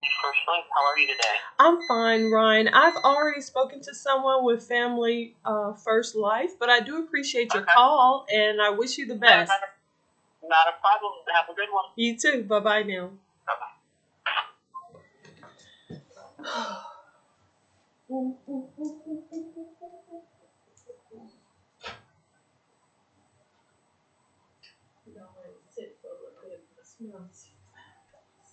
Personally, how are you today? I'm fine, Ryan. I've already spoken to someone with Family First Life, but I do appreciate your call, and I wish you the best. Not a problem. Have a good one. You too. Bye-bye now. Bye-bye. Sit for a little bit. It smells fabulous.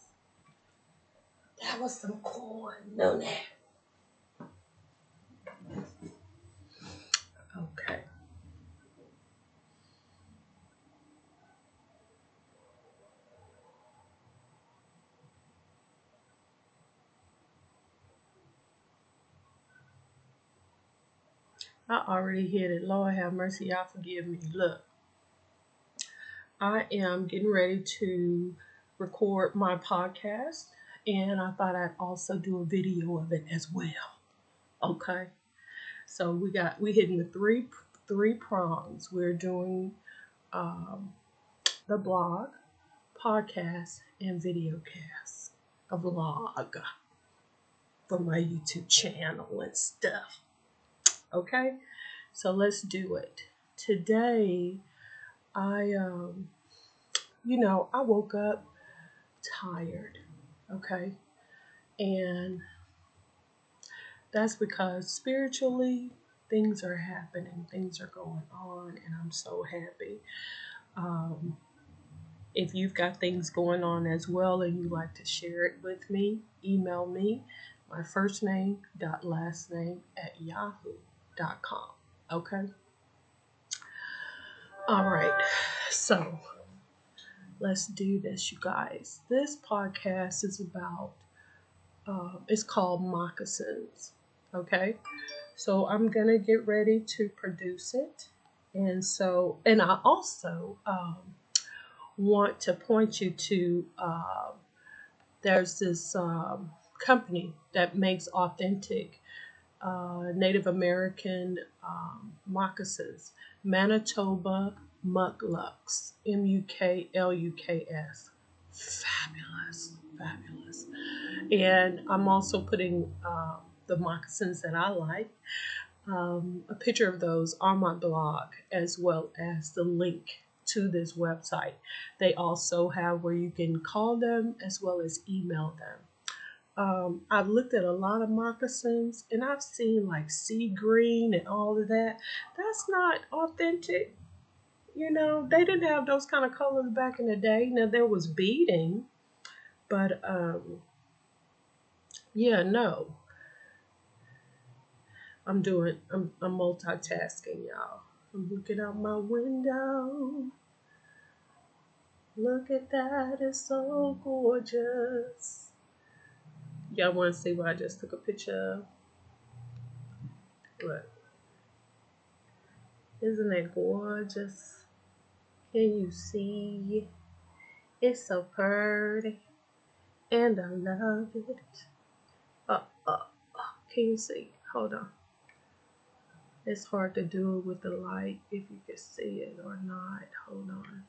That was some corn. No, that. Okay. I already hit it. Lord have mercy. Y'all forgive me. Look, I am getting ready to record my podcast, and I thought I'd also do a video of it as well. Okay. So we hitting the three prongs. We're doing um, the blog, podcast, and video cast. A vlog for my YouTube channel and stuff. Okay, so let's do it. Today, I I woke up tired. Okay, and that's because spiritually things are happening, things are going on, and I'm so happy. Um, if you've got things going on as well and you like to share it with me, email me my first name dot last name at yahoo.com. Okay. All right. So let's do this, you guys. This podcast is about, it's called Moccasins. Okay. So I'm going to get ready to produce it. And I also want to point you to there's this company that makes authentic Native American moccasins, Manitoba Mucklucks, Mukluks. Fabulous, fabulous. And I'm also putting the moccasins that I like, a picture of those on my blog, as well as the link to this website. They also have where you can call them as well as email them. I've looked at a lot of moccasins and I've seen like sea green and all of that. That's not authentic. They didn't have those kind of colors back in the day. Now there was beading, but yeah, no. I'm multitasking, y'all. I'm looking out my window. Look at that, it's so gorgeous. Y'all want to see what I just took a picture of? Look. Isn't it gorgeous? Can you see? It's so pretty. And I love it. Uh, uh, can you see? Hold on. It's hard to do it with the light if you can see it or not. Hold on.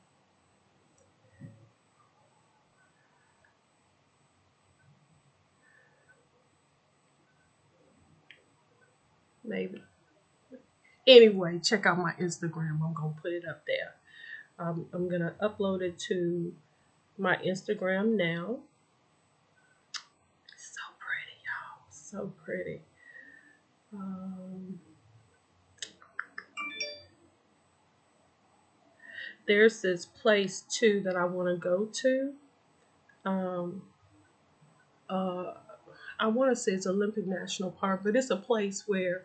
Maybe. Anyway, check out my Instagram. I'm going to put it up there. I'm going to upload it to my Instagram now. So pretty, y'all. So pretty. There's this place too that I want to go to. Um, uh, I want to say it's Olympic National Park, but it's a place where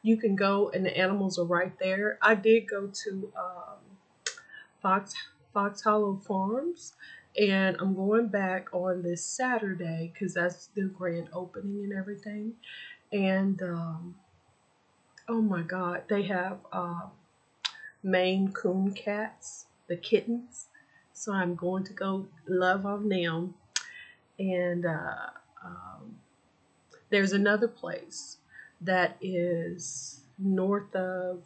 you can go and the animals are right there. I did go to Fox Fox Hollow Farms, and I'm going back on this Saturday because that's the grand opening and everything. And oh my God, they have Maine Coon cats, the kittens. So I'm going to go love on them. And there's another place that is north of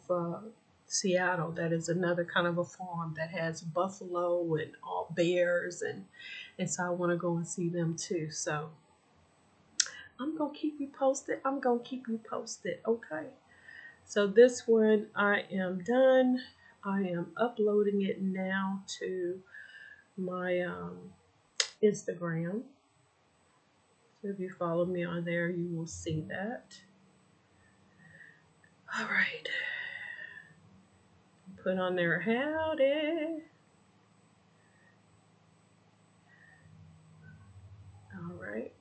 Seattle that is another kind of a farm that has buffalo and all bears and so I want to go and see them too. So I'm going to keep you posted. I'm going to keep you posted. Okay. So this one, I am done. I am uploading it now to my Instagram. So if you follow me on there, you will see that. All right. Put on there, howdy. All right.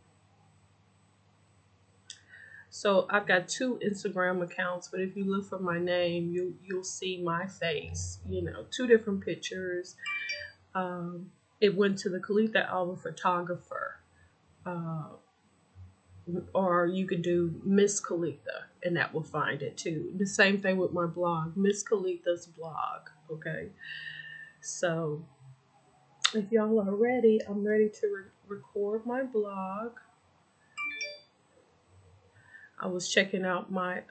So I've got two Instagram accounts, but if you look for my name, you'll see my face. Two different pictures. Um, it went to the ColethaAlbert photographer, uh, or you can do Miss Coletha, and that will find it too. The same thing with my blog, Miss Coletha's blog. Okay, so if y'all are ready, I'm ready to record my blog. I was checking out my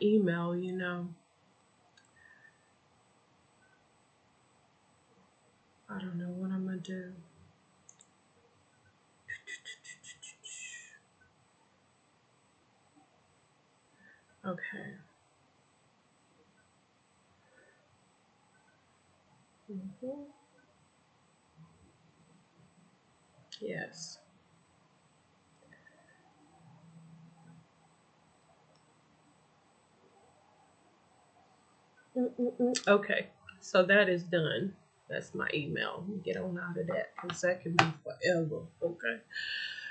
email. I don't know what I'm gonna do. Okay. hmm Yes. Okay. So that is done. That's my email. Get on out of that because that can be forever. Okay.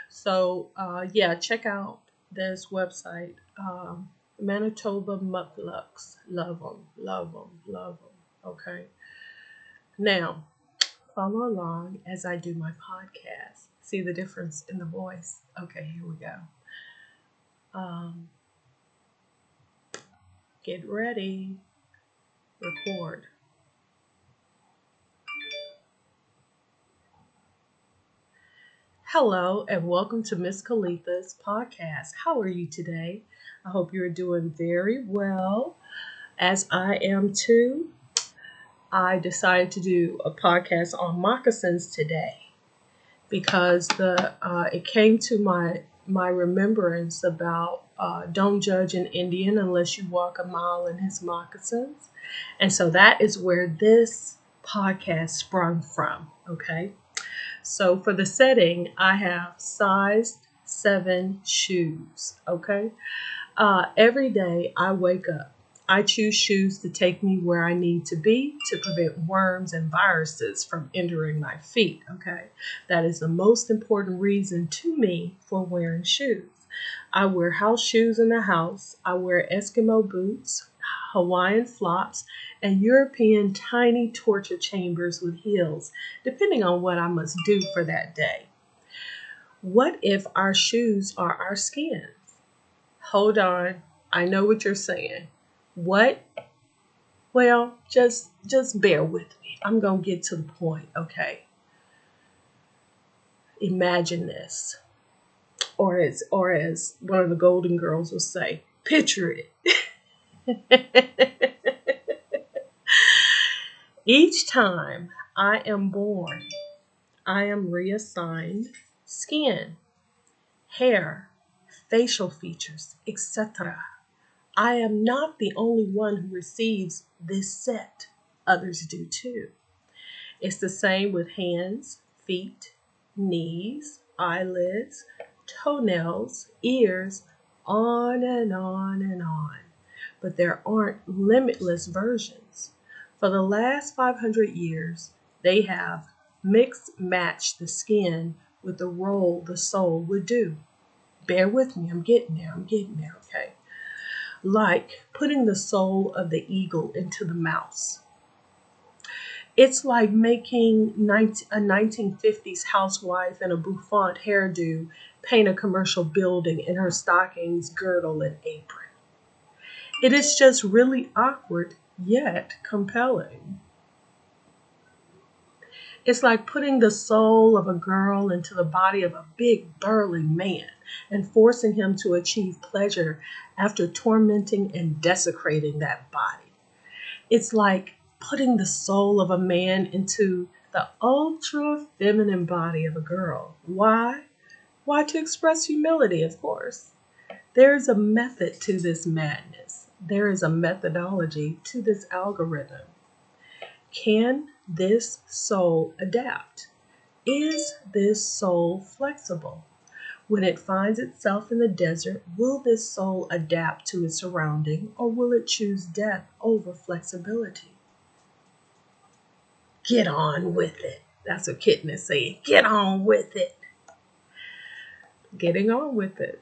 So yeah, check out this website, Manitoba Mucklucks. Love them, love them, love them. Okay. Now follow along as I do my podcast. See the difference in the voice? Okay, here we go. Um, get ready. Record. Hello, and welcome to Miss Coletha's podcast. How are you today? I hope you're doing very well, as I am too. I decided to do a podcast on moccasins today because the it came to my remembrance about don't judge an Indian unless you walk a mile in his moccasins, and so that is where this podcast sprung from. Okay. So for the setting, I have sized 7 shoes. Okay. Every day I wake up, I choose shoes to take me where I need to be to prevent worms and viruses from entering my feet. Okay. That is the most important reason to me for wearing shoes. I wear house shoes in the house. I wear Eskimo boots, Hawaiian flops, and European tiny torture chambers with heels, depending on what I must do for that day. What if our shoes are our skin? Hold on. I know what you're saying. What? Well, just bear with me. I'm going to get to the point, okay? Imagine this. Or as one of the Golden Girls will say, picture it. Each time I am born, I am reassigned skin, hair, facial features, etc. I am not the only one who receives this set. Others do too. It's the same with hands, feet, knees, eyelids, toenails, ears, on and on and on. But there aren't limitless versions. For the last 500 years, they have mixed matched the skin with the role the soul would do. Bear with me, I'm getting there, okay? Like putting the soul of the eagle into the mouse. It's like making a 1950s housewife in a bouffant hairdo paint a commercial building in her stockings, girdle, and apron. It is just really awkward, yet compelling. It's like putting the soul of a girl into the body of a big, burly man and forcing him to achieve pleasure after tormenting and desecrating that body. It's like putting the soul of a man into the ultra feminine body of a girl. Why? Why? To express humility, of course. There is a method to this madness. There is a methodology to this algorithm. Can this soul adapt? Is this soul flexible? When it finds itself in the desert, will this soul adapt to its surrounding, or will it choose death over flexibility? Get on with it. That's what Kitten is saying. Get on with it. Getting on with it.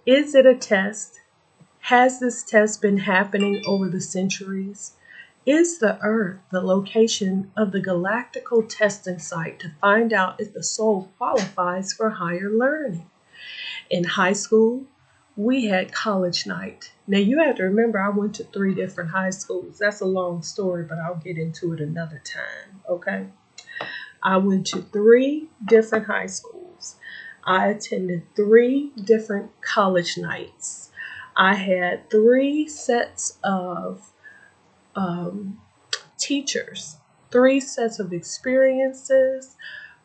Is it a test? Has this test been happening over the centuries? Is the Earth the location of the galactical testing site to find out if the soul qualifies for higher learning? In high school, we had college night. Now you have to remember I went to 3 different high schools. That's a long story, but I'll get into it another time, okay? I went to 3 different high schools. I attended 3 different college nights. I had 3 sets of teachers, 3 sets of experiences.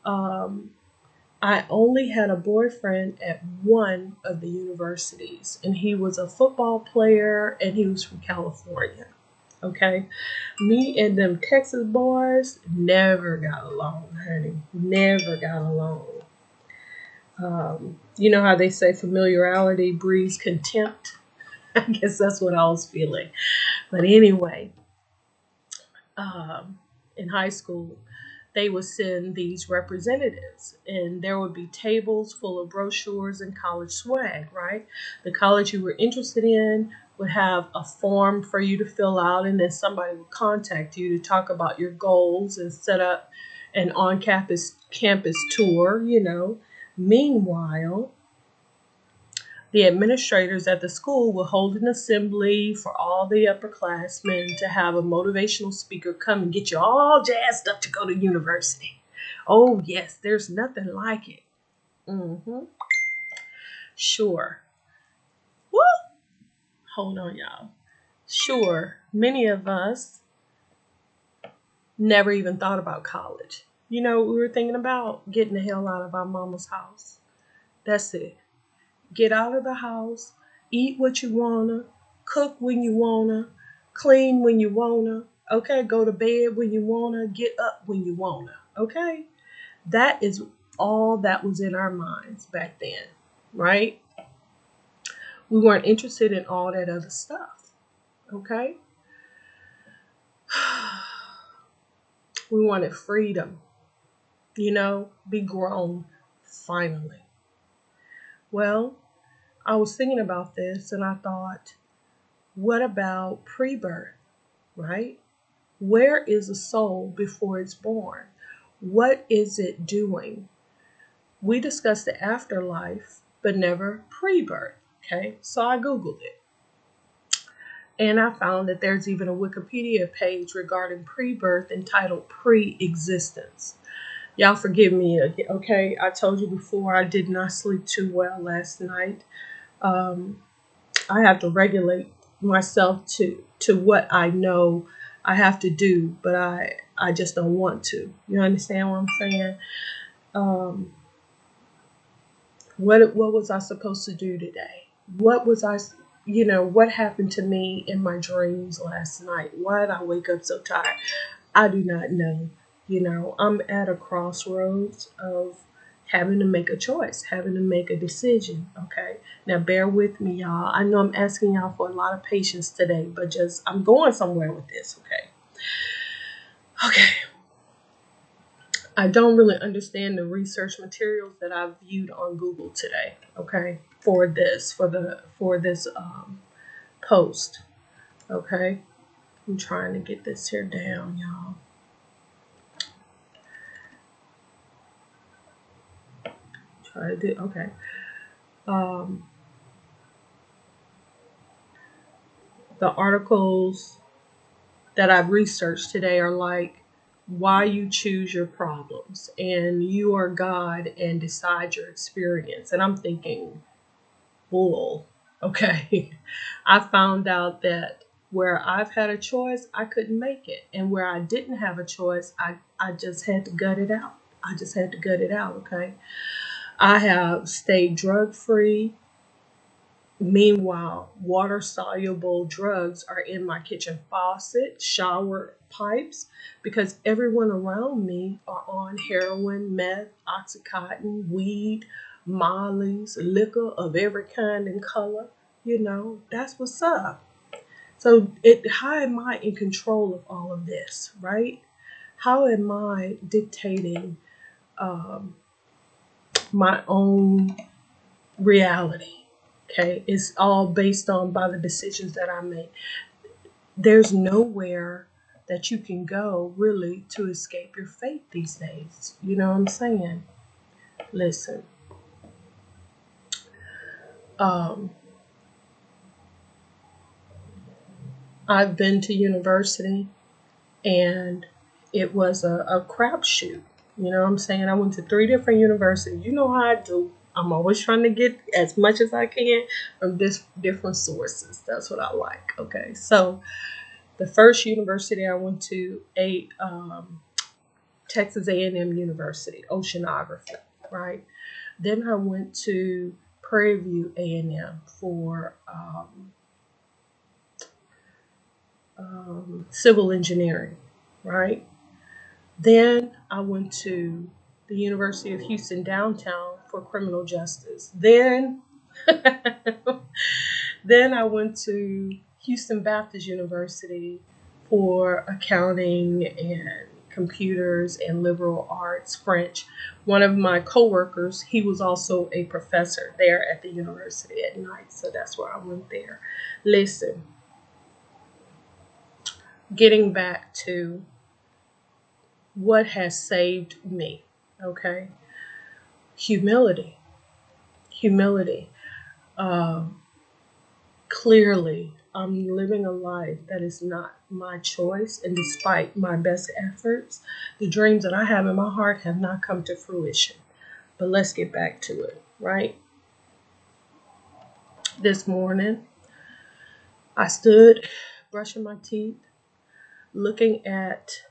I only had a boyfriend at one of the universities, and he was a football player, and he was from California. Okay, me and them Texas boys never got along, honey. Never got along. You know how they say familiarity breeds contempt? I guess that's what I was feeling. But anyway, in high school, they would send these representatives, and there would be tables full of brochures and college swag, right? The college you were interested in would have a form for you to fill out, and then somebody would contact you to talk about your goals and set up an on campus tour, you know. Meanwhile, the administrators at the school will hold an assembly for all the upperclassmen to have a motivational speaker come and get you all jazzed up to go to university. Oh, yes, there's nothing like it. Mm-hmm. Sure. Woo! Hold on, y'all. Sure, many of us never even thought about college. You know, we were thinking about getting the hell out of our mama's house. That's it. Get out of the house, eat what you wanna, cook when you wanna, clean when you wanna, okay? Go to bed when you wanna, get up when you wanna, okay? That is all that was in our minds back then, right? We weren't interested in all that other stuff, okay? We wanted freedom, you know, be grown finally. Well, I was thinking about this and I thought, what about pre-birth, right? Where is the soul before it's born? What is it doing? We discussed the afterlife, but never pre-birth, okay? So I Googled it. And I found that there's even a Wikipedia page regarding pre-birth entitled Pre-Existence. Y'all forgive me, okay? I told you before I did not sleep too well last night. I have to regulate myself to what I know I have to do, but I just don't want to. You understand what I'm saying? Um, what was I supposed to do today? What was I, what happened to me in my dreams last night? Why did I wake up so tired? I do not know. I'm at a crossroads of having to make a choice, having to make a decision. Okay. Now bear with me, y'all. I know I'm asking y'all for a lot of patience today, but just I'm going somewhere with this. Okay. Okay. I don't really understand the research materials that I've viewed on Google today. Okay. For this post. Okay. I'm trying to get this here down, y'all. Try to do okay. The articles that I've researched today are like why you choose your problems and you are God and decide your experience. And I'm thinking, bull. Okay. I found out that where I've had a choice, I couldn't make it. And where I didn't have a choice, I just had to gut it out. I just had to gut it out. Okay. I have stayed drug free. Meanwhile, water soluble drugs are in my kitchen faucet, shower pipes, because everyone around me are on heroin, meth, oxycontin, weed, mollies, liquor of every kind and color. That's what's up. So, how am I in control of all of this, right? How am I dictating um, my own reality? Okay, it's all based on by the decisions that I make. There's nowhere that you can go really to escape your fate these days. You know what I'm saying? Listen, um, I've been to university and it was a crapshoot. You know what I'm saying? I went to three different universities. You know how I do. I'm always trying to get as much as I can from this different sources. That's what I like. Okay, so the first university I went to, Texas A&M University, oceanography, right? Then I went to Prairie View A&M for civil engineering, right? Then I went to the University of Houston downtown for criminal justice. Then I went to Houston Baptist University for accounting and computers and liberal arts, French. One of my coworkers, he was also a professor there at the university at night, so that's where I went there. Listen, getting back to what has saved me, okay? Humility. Humility. Um, Clearly, I'm living a life that is not my choice, and despite my best efforts, the dreams that I have in my heart have not come to fruition. But let's get back to it, right? This morning, I stood brushing my teeth, looking at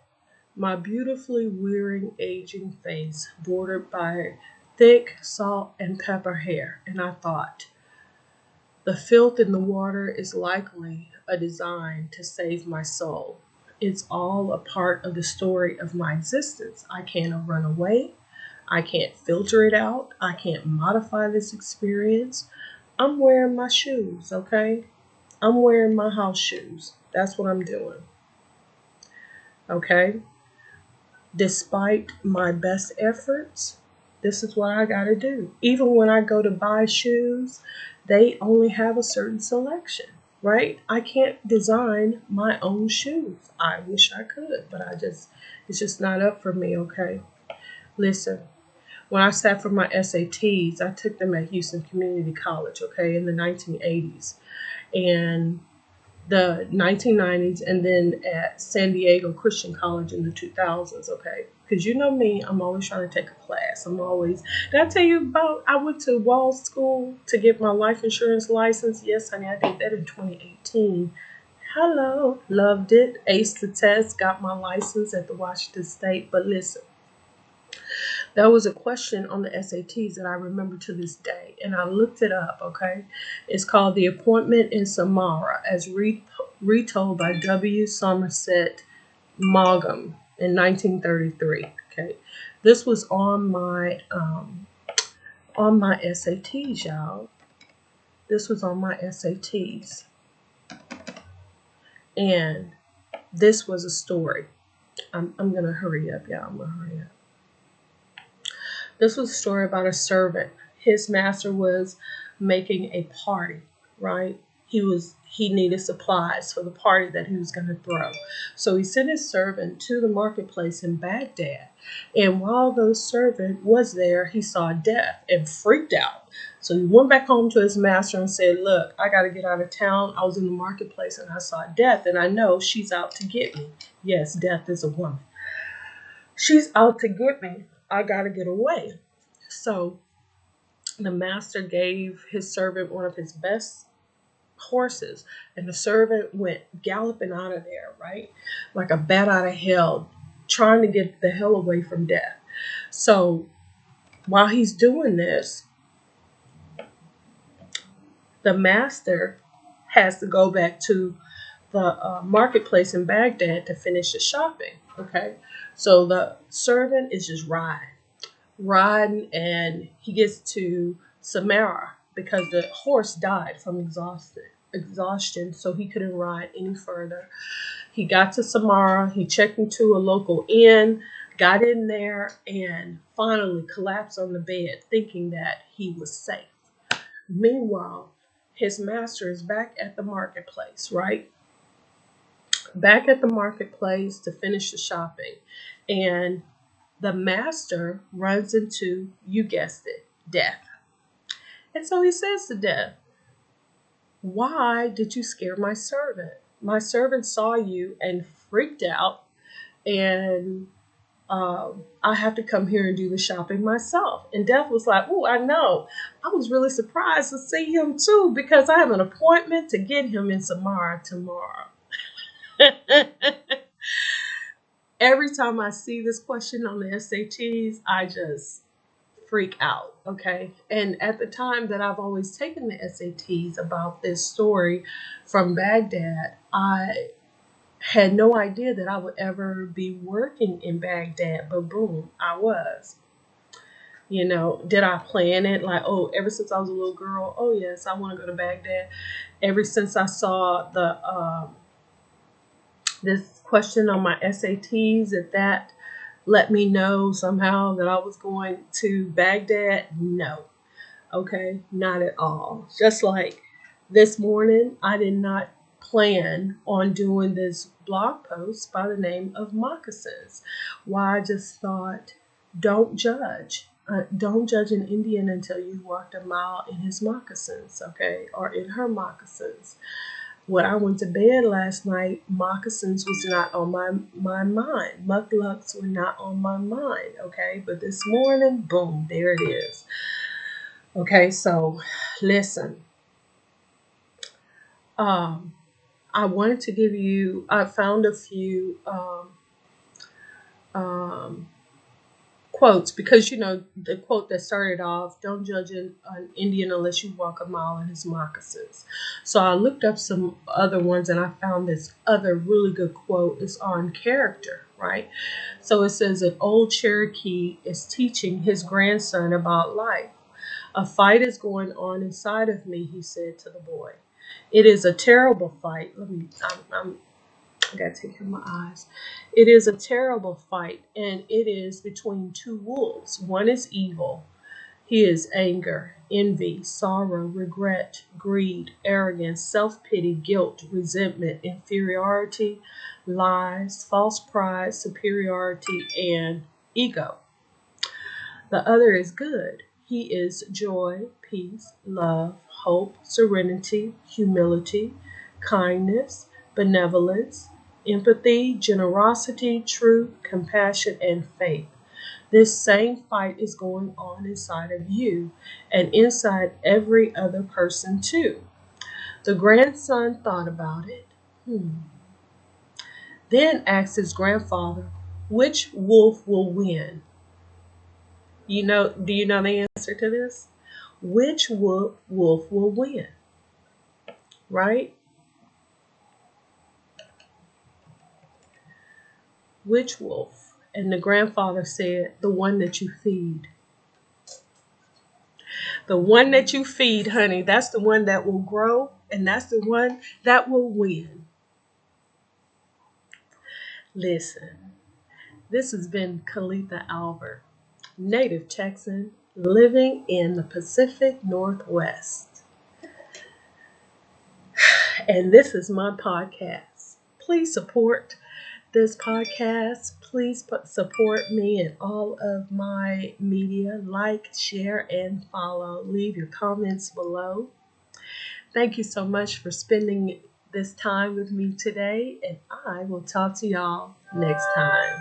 my beautifully wearing, aging face bordered by thick salt and pepper hair, and I thought, the filth in the water is likely a design to save my soul. It's all a part of the story of my existence. I can't run away. I can't filter it out. I can't modify this experience. I'm wearing my shoes, okay? I'm wearing my house shoes. That's what I'm doing, okay? Despite my best efforts, this is what I got to do. Even when I go to buy shoes, they only have a certain selection, right? I can't design my own shoes. I wish I could, but it's just not up for me, okay? Listen, when I sat for my SATs, I took them at Houston Community College, okay, in the 1980s. And the 1990s, and then at San Diego Christian College in the 2000s, okay? Because you know me, I'm always trying to take a class. Did I tell you about, I went to Wall School to get my life insurance license? Yes, honey, I did that in 2018. Hello, loved it, aced the test, got my license at the Washington State. But listen, there was a question on the SATs that I remember to this day, and I looked it up, okay? It's called The Appointment in Samara, as retold by W. Somerset Maugham in 1933, okay? This was on my SATs, y'all. This was on my SATs, and this was a story. I'm gonna hurry up, y'all. I'm gonna hurry up. This was a story about a servant. His master was making a party, right? He needed supplies for the party that he was going to throw. So he sent his servant to the marketplace in Baghdad. And while the servant was there, he saw death and freaked out. So he went back home to his master and said, "Look, I got to get out of town. I was in the marketplace and I saw death, and I know she's out to get me." Yes, death is a woman. "She's out to get me. I got to get away." So the master gave his servant one of his best horses, and the servant went galloping out of there, right? Like a bat out of hell, trying to get the hell away from death. So While he's doing this, the master has to go back to the marketplace in Baghdad to finish the shopping. Okay, so the servant is just riding, and he gets to Samara because the horse died from exhaustion, so he couldn't ride any further. He got to Samara, he checked into a local inn, got in there, and finally collapsed on the bed, thinking that he was safe. Meanwhile, his master is back at the marketplace, right? Back at the marketplace to finish the shopping. And the master runs into, you guessed it, death. And so he says to Death, why did you scare my servant? My servant saw you and freaked out, and I have to come here and do the shopping myself. And Death was like, oh, I know. I was really surprised to see him too because I have an appointment to get him in Samara tomorrow. Every time I see this question on the SATs, I just freak out. Okay. And at the time that I've always taken the SATs about this story from Baghdad, I had no idea that I would ever be working in Baghdad, but boom, I was. Did I plan it? Like, oh, ever since I was a little girl, oh yes, I want to go to Baghdad. Ever since I saw the this question on my SATs, that let me know somehow that I was going to Baghdad. No. Okay, not at all. Just like this morning, I did not plan on doing this blog post by the name of Moccasins. Why? I just thought, don't judge. Don't judge an Indian until you've walked a mile in his moccasins, okay, or in her moccasins. When I went to bed last night, moccasins was not on my mind. Mukluks were not on my mind, okay? But this morning, boom, there it is. Okay, so listen. I wanted to give you, I found a few um, quotes because, the quote that started off, don't judge an Indian unless you walk a mile in his moccasins. So I looked up some other ones and I found this other really good quote. It's on character, right? So it says, an old Cherokee is teaching his grandson about life. A fight is going on inside of me, he said to the boy. It is a terrible fight. I gotta take care of my eyes. It is a terrible fight, and it is between two wolves. One is evil. He is anger, envy, sorrow, regret, greed, arrogance, self-pity, guilt, resentment, inferiority, lies, false pride, superiority, and ego. The other is good. He is joy, peace, love, hope, serenity, humility, kindness, benevolence, empathy, generosity, truth, compassion, and faith. This same fight is going on inside of you and inside every other person too. The grandson thought about it. Then asked his grandfather, which wolf will win? Do you know the answer to this? Which wolf will win? Right? Which wolf? And the grandfather said, the one that you feed. The one that you feed, honey, that's the one that will grow, and that's the one that will win. Listen, this has been ColethaAlbert, native Texan, living in the Pacific Northwest. And this is my podcast. Please support this podcast. Please support me in all of my media. Like, share, and follow. Leave your comments below. Thank you so much for spending this time with me today, and I will talk to y'all next time.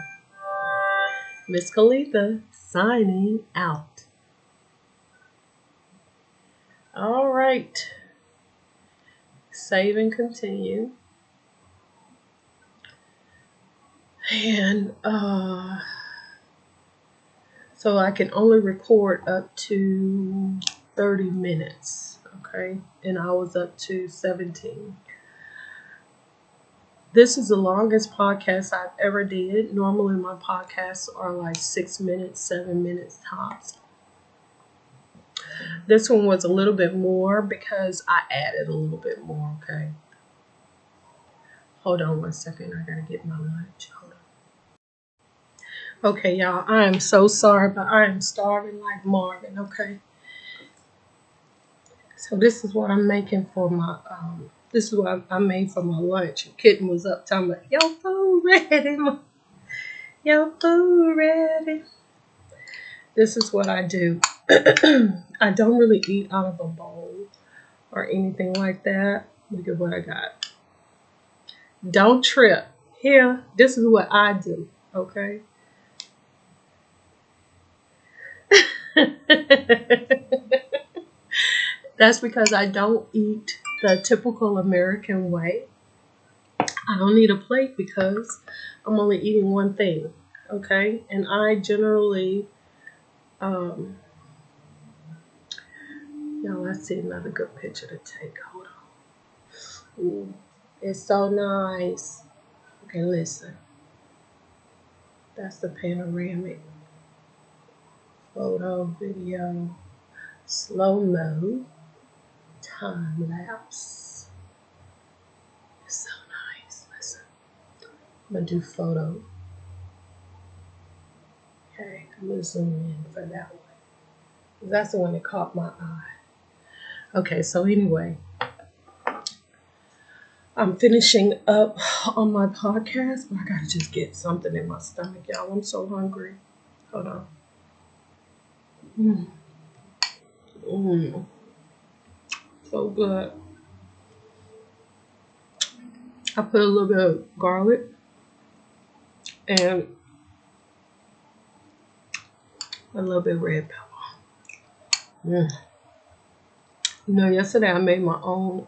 Miss Coletha signing out. All right. Save and continue. And so So I can only record up to 30 minutes, okay? And I was up to 17. This is the longest podcast I've ever did. Normally my podcasts are like 6 minutes, 7 minutes tops. This one was a little bit more because I added a little bit more, okay? Hold on one second. I gotta get my lunch. Hold on. Okay, y'all. I am so sorry, but I am starving like Marvin, okay? So this is what I'm making for my, this is what I made for my lunch. Kitten was up telling me, your food ready, your food ready. This is what I do. I don't really eat out of a bowl or anything like that. Look at what I got. Don't trip. Here, this is what I do, okay? That's because I don't eat the typical American way. I don't need a plate because I'm only eating one thing, okay? And I generally, y'all, let's see another good picture to take. Hold on. Ooh, it's so nice. Okay, listen. That's the panoramic photo, video, slow-mo, time lapse. It's so nice. Listen, I'm gonna do photo. Okay, I'm gonna zoom in for that one. That's the one that caught my eye. Okay, so anyway, I'm finishing up on my podcast, but I gotta just get something in my stomach, y'all. I'm so hungry. Hold on. So good. I put a little bit of garlic and a little bit of red pepper. You know, yesterday I made my own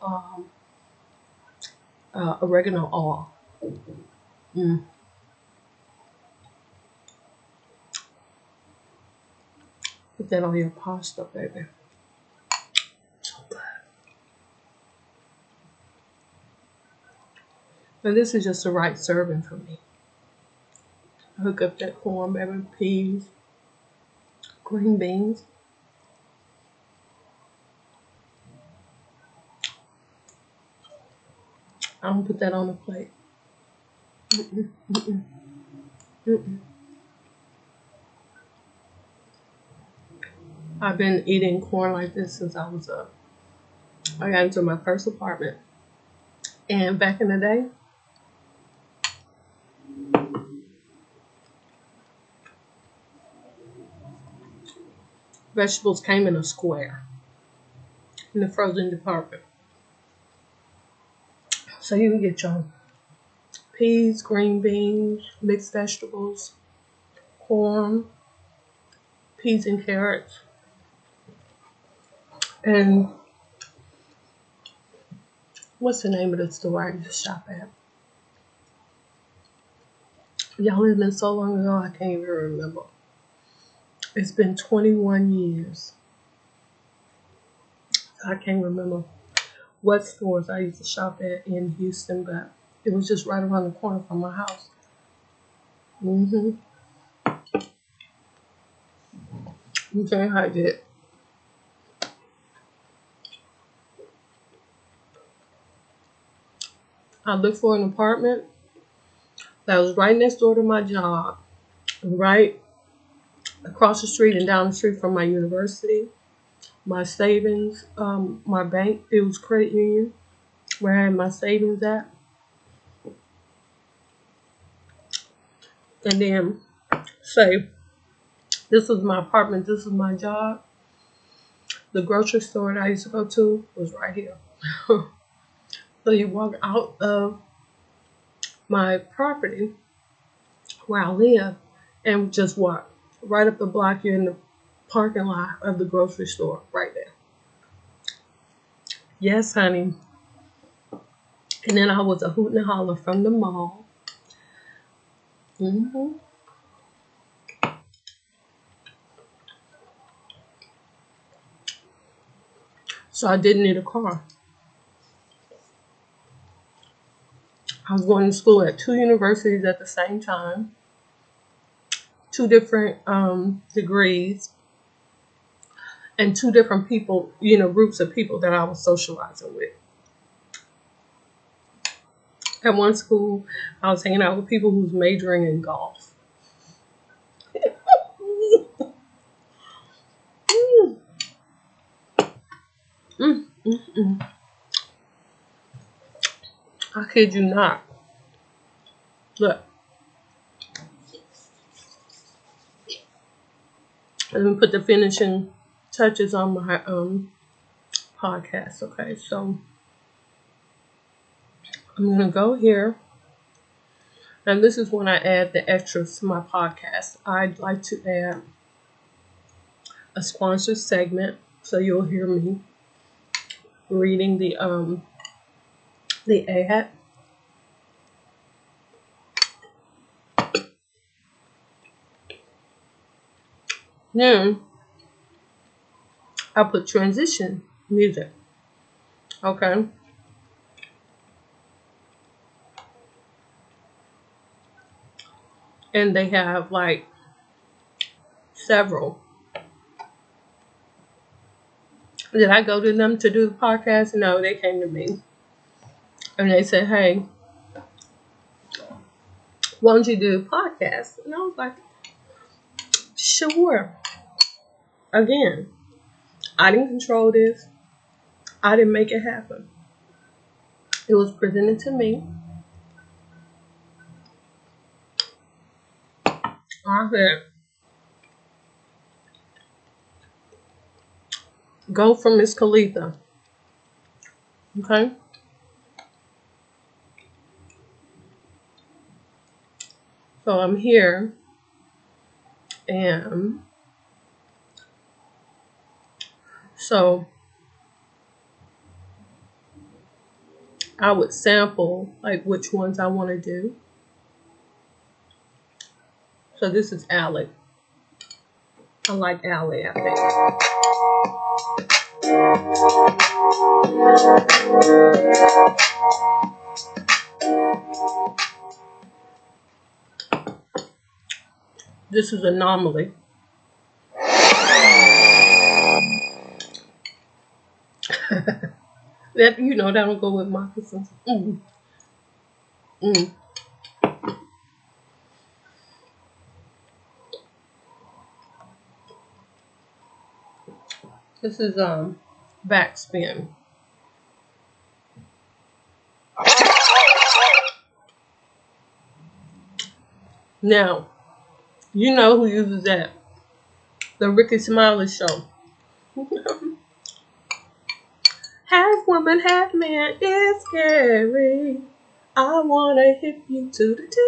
oregano oil. Put that on your pasta, baby. So good. And this is just the right serving for me. Hook up that corn, baby, peas, green beans. I don't put that on the plate. I've been eating corn like this since I was up. I got into my first apartment. And back in the day, vegetables came in a square in the frozen department. So you can get your peas, green beans, mixed vegetables, corn, peas and carrots, and what's the name of the store I used to shop at? Y'all, it's been so long ago I can't even remember. It's been 21 years. I can't remember what stores I used to shop at in Houston, but it was just right around the corner from my house. Okay, I did. I looked for an apartment that was right next door to my job, right across the street and down the street from my university, my savings, my bank. It was credit union where I had my savings at. And then say, this was my apartment, this was my job. The grocery store that I used to go to was right here. So you walk out of my property where I live and just walk right up the block. You're in the parking lot of the grocery store right there. Yes, honey. And then I was a hoot and holler from the mall. So I didn't need a car. I was going to school at 2 universities at the same time, 2 different degrees, and 2 different people, groups of people that I was socializing with. At one school, I was hanging out with people who was majoring in golf. I kid you not. Look, let me put the finishing touches on my podcast. Okay, so I'm gonna go here, and this is when I add the extras to my podcast. I'd like to add a sponsored segment, so you'll hear me reading the ad. Then I put transition music. Okay. And they have like several. Did I go to them to do the podcast? No, they came to me. And they said, hey, why don't you do a podcast? And I was like, sure. Again, I didn't control this. I didn't make it happen. It was presented to me. I said, go for Miss Coletha. Okay? So I'm here, and so I would sample like which ones I want to do. So this is Alec. I like Alec, I think. This is Anomaly. That that'll go with Moccasins. This is Backspin. Now, you know who uses that? The Ricky Smiley Show. Half woman, half man is scary. I wanna hit you to the T.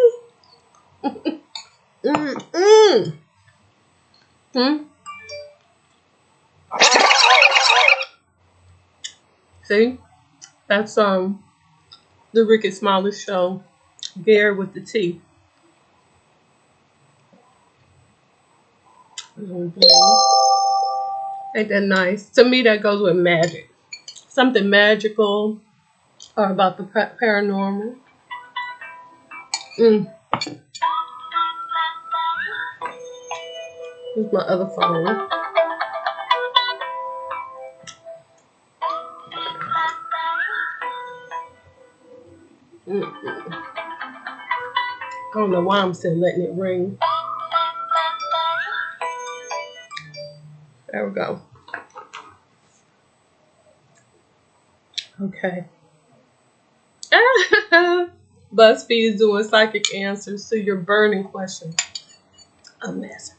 See? That's the Ricky Smiley Show. Gary with the T. Ain't that nice? To me, that goes with magic. Something magical or about the paranormal. Here's my other phone. I don't know why I'm still letting it ring. There we go. Okay. BuzzFeed is doing psychic answers to your burning question. A mess.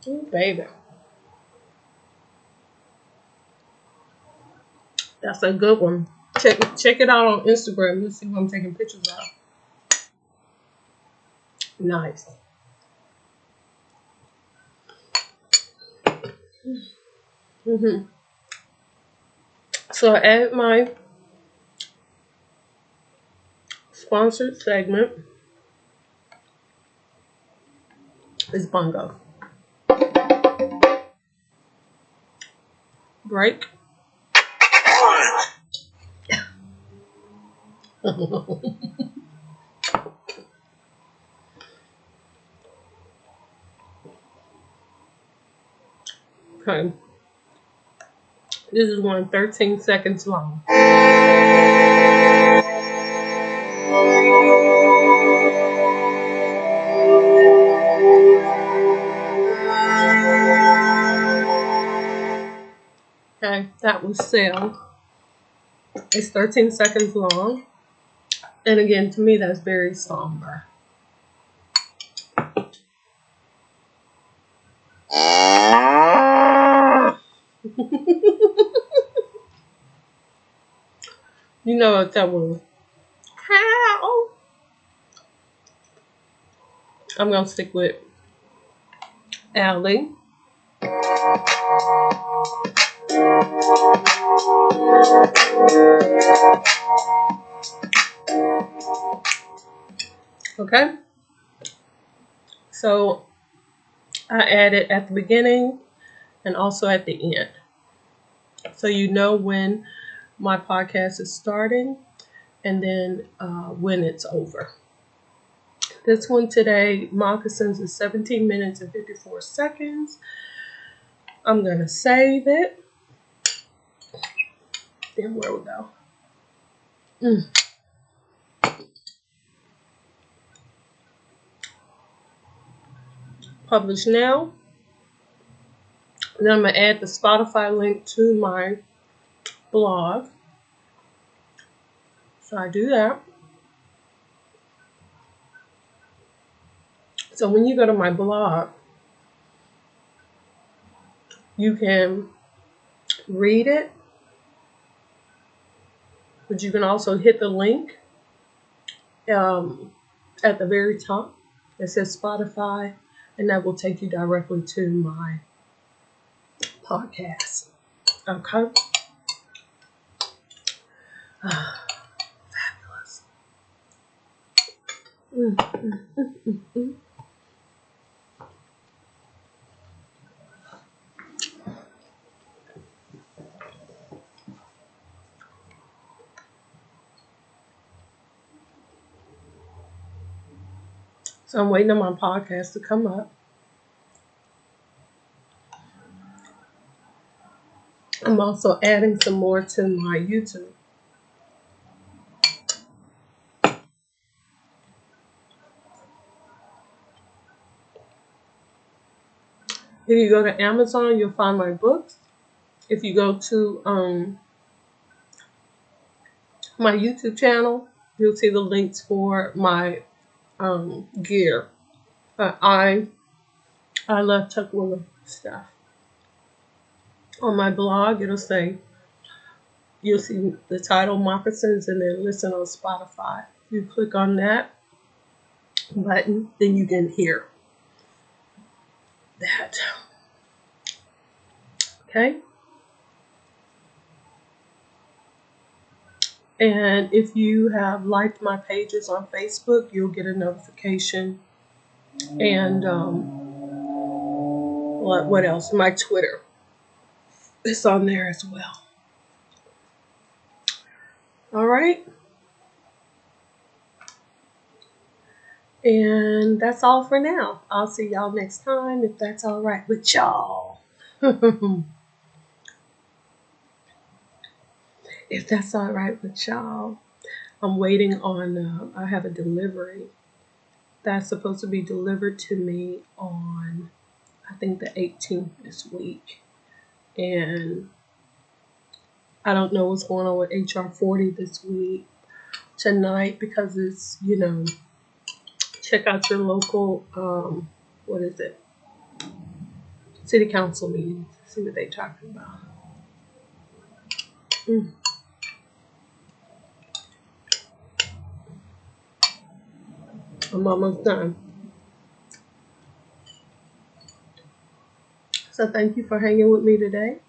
Ooh, baby. That's a good one. Check it out on Instagram. You'll see what I'm taking pictures of. Nice. So I add my sponsored segment is bongo. Break. Okay. This is one 13 seconds long. Okay, that was Sail. It's 13 seconds long. And again, to me, that's very somber. You know what that was? Cow. I'm going to stick with Allie. Okay. So I added at the beginning and also at the end. So you know when my podcast is starting and then when it's over. This one today, Moccasins, is 17 minutes and 54 seconds. I'm going to save it. Then where we go? Publish now. Then I'm going to add the Spotify link to my blog. So I do that. So when you go to my blog, you can read it, but you can also hit the link at the very top. It says Spotify, and that will take you directly to my podcast. Okay. Fabulous. So I'm waiting on my podcast to come up. I'm also adding some more to my YouTube. If you go to Amazon, you'll find my books. If you go to my YouTube channel, you'll see the links for my gear. I love Tukwila stuff. On my blog, it'll say, you'll see the title Moccasins and then listen on Spotify. You click on that button, then you can hear that. Okay? And if you have liked my pages on Facebook, you'll get a notification. And what else? My Twitter. It's on there as well. All right. And that's all for now. I'll see y'all next time if that's all right with y'all. If that's all right with y'all. I'm waiting on, I have a delivery that's supposed to be delivered to me on, I think, the 18th this week. And I don't know what's going on with HR 40 this week, tonight, because it's, check out your local, city council meeting. See what they're talking about. I'm almost done. So thank you for hanging with me today.